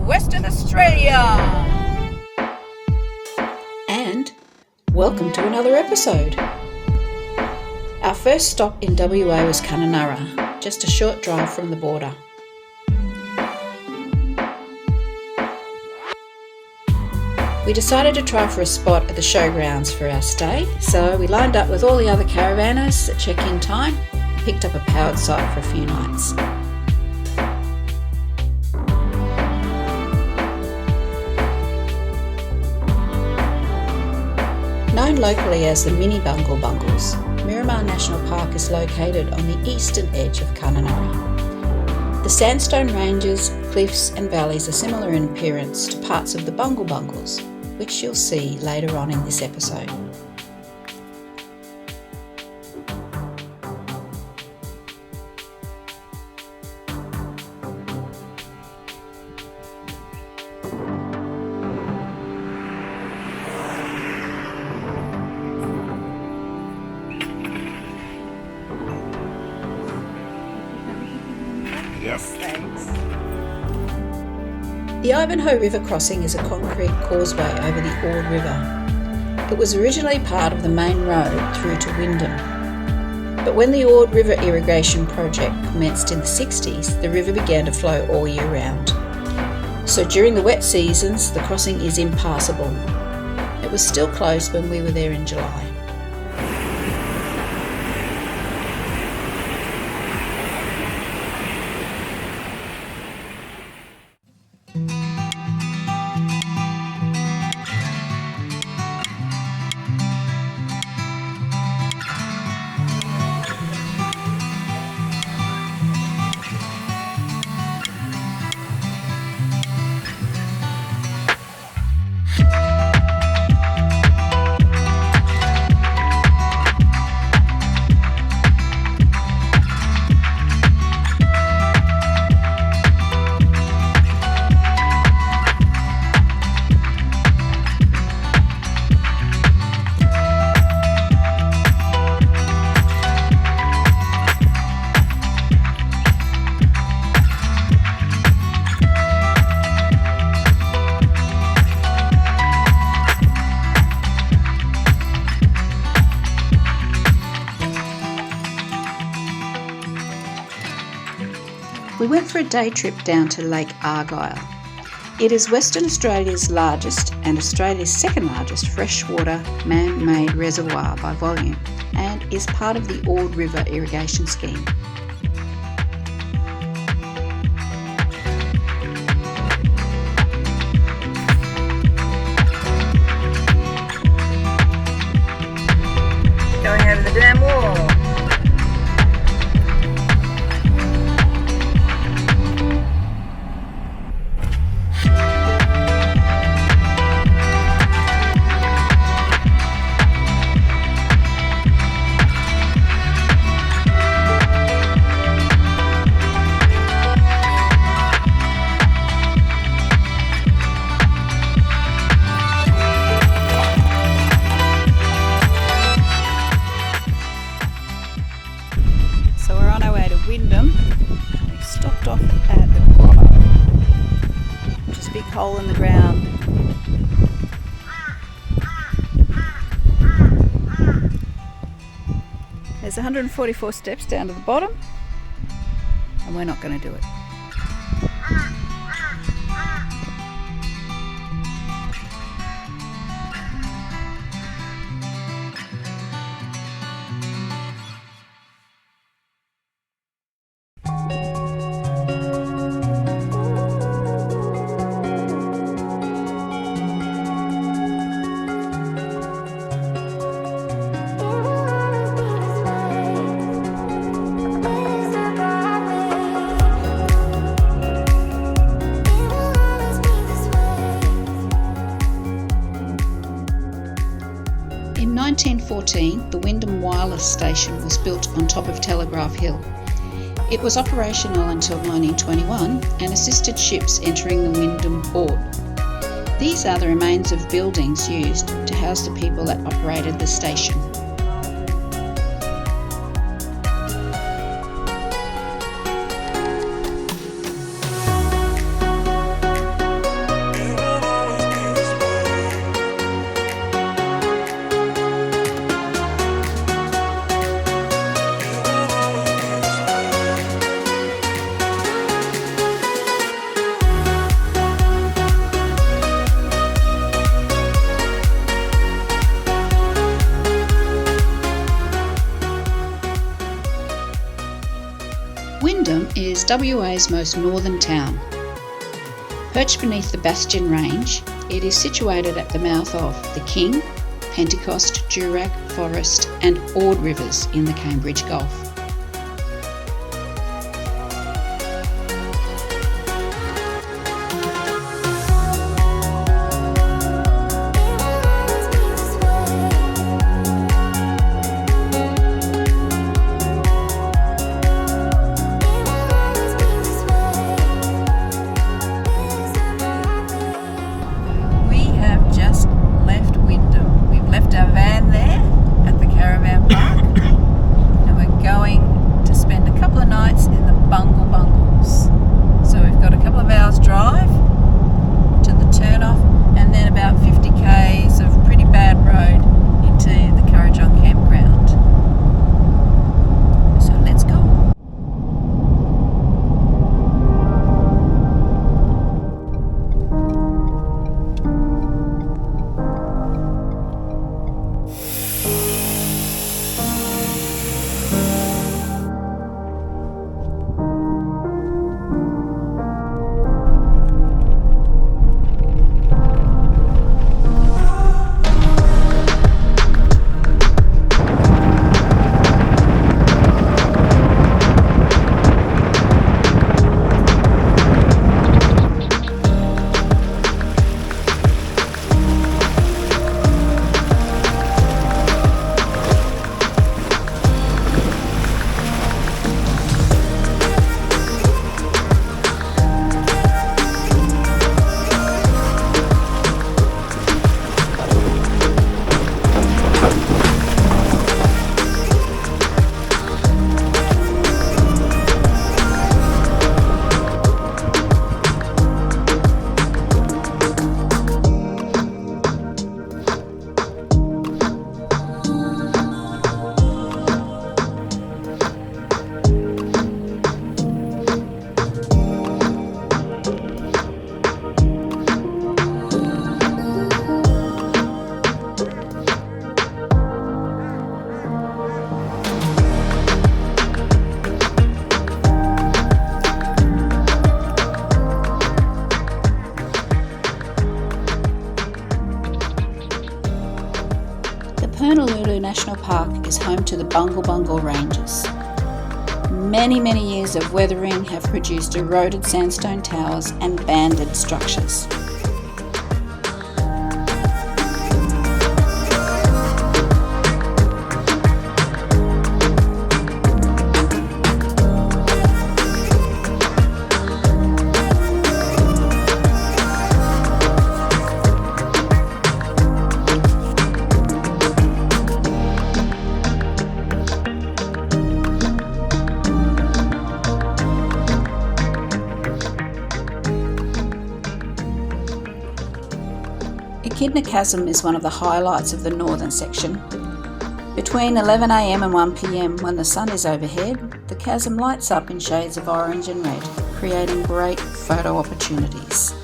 Western Australia. And welcome to another episode. Our first stop in WA was Kununurra, just a short drive from the border. We decided to try for a spot at the showgrounds for our stay, so we lined up with all the other caravanners at check-in time and picked up a powered site for a few nights. Known locally as the mini Bungle Bungles, Kununurra National Park is located on the eastern edge of Kununurra. The sandstone ranges, cliffs and valleys are similar in appearance to parts of the Bungle Bungles, which you'll see later on in this episode. Yes, thanks. The Ivanhoe River crossing is a concrete causeway over the Ord River. It was originally part of the main road through to Wyndham. But when the Ord River irrigation project commenced in the 60s, the river began to flow all year round. So during the wet seasons, the crossing is impassable. It was still closed when we were there in July. We went for a day trip down to Lake Argyle. It is Western Australia's largest and Australia's second largest freshwater man-made reservoir by volume and is part of the Ord River irrigation scheme. Going over the dam wall. So we're on our way to Wyndham. We stopped off at the grotto, which is a big hole in the ground. There's 144 steps down to the bottom, and we're not going to do it. In 1914, the Wyndham Wireless Station was built on top of Telegraph Hill. It was operational until 1921 and assisted ships entering the Wyndham port. These are the remains of buildings used to house the people that operated the station. is WA's most northern town. Perched beneath the Bastion Range, it is situated at the mouth of the King, Pentecost, Durack, Forest and Ord rivers in the Cambridge Gulf. Bungle Bungles. So we've got a couple of hours drive to the turnoff and then about 50 k's of pretty bad road into the Currajong campground. So let's go. Purnululu National Park is home to the Bungle Bungles ranges. Many years of weathering have produced eroded sandstone towers and banded structures. Echidna Chasm is one of the highlights of the northern section. Between 11am and 1pm, when the sun is overhead, the chasm lights up in shades of orange and red, creating great photo opportunities.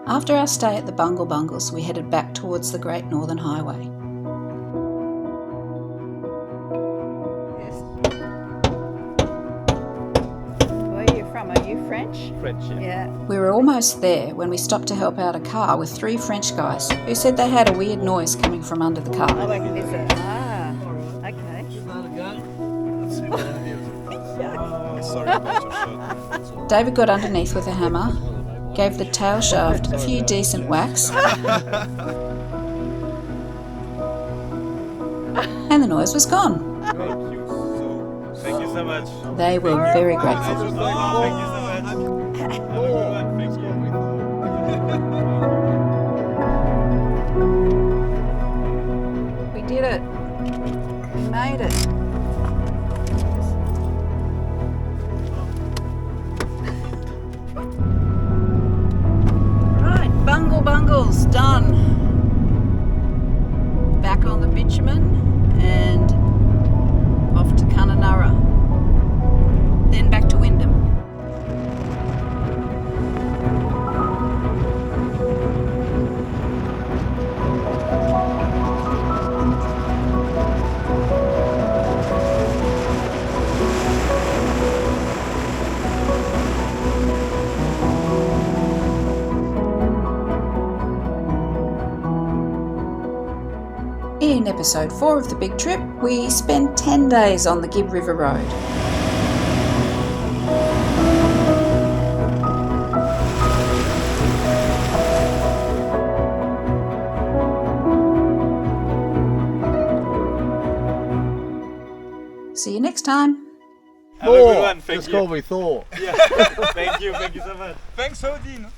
After our stay at the Bungle Bungles, we headed back towards the Great Northern Highway. Yes. Where are you from? Are you French? French, yeah. We were almost there when we stopped to help out a car with 3 French guys who said they had a weird noise coming from under the car. Oh, I can visit. Ah, okay. Give that a go. Let's see what it is. Sorry, but David got underneath with a hammer, gave the tail shaft a few decent whacks, and the noise was gone. Thank you so much. They were very grateful. Thank you so much. Have a good one. Thank you. We did it. We made it. Right, Bungle Bungles done. Back on the bitumen and off to Kununurra. Then back to Wyndham. In episode 4 of the big trip, we spent 10 days on the Gibb River Road. See you next time. Have a good one. Thank Just you. call me Thor. Yeah. Thank you so much. Thanks, Odin.